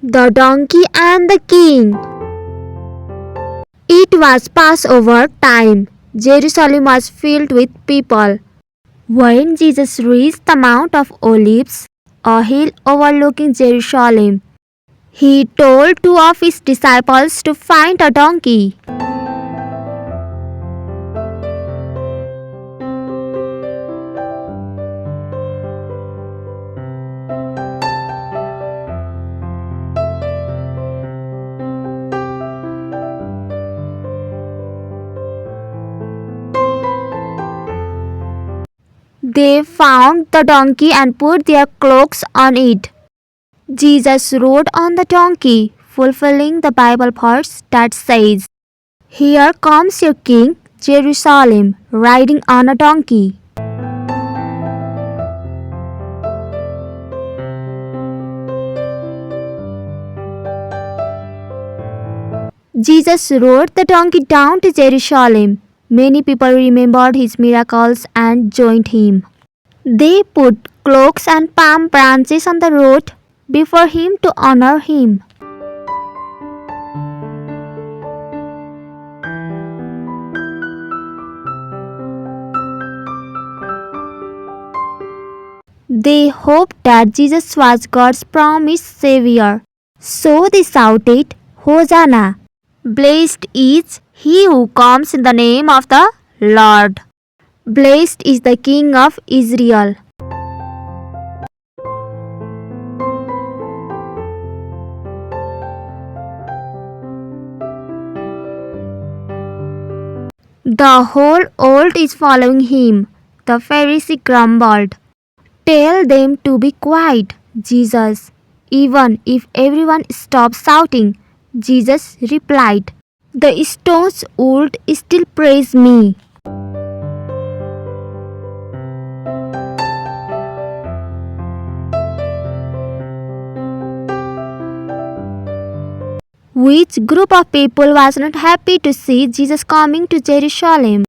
The Donkey and the King. It was Passover time. Jerusalem was filled with people. When Jesus reached the Mount of Olives, a hill overlooking Jerusalem, he told two of his disciples to find a donkey. They found the donkey and put their cloaks on it. Jesus rode on the donkey, fulfilling the Bible verse that says, "Here comes your king, Jerusalem, riding on a donkey." Jesus rode the donkey down to Jerusalem. Many people remembered his miracles and joined him. They put cloaks and palm branches on the road before him to honor him. They hoped that Jesus was God's promised Savior. So they shouted, "Hosanna! Blessed is he who comes in the name of the Lord. Blessed is the King of Israel." The whole world is following him. The Pharisee grumbled, "Tell them to be quiet, Jesus." Even if everyone stops shouting, Jesus replied, "The stones would still praise me." Which group of people was not happy to see Jesus coming to Jerusalem?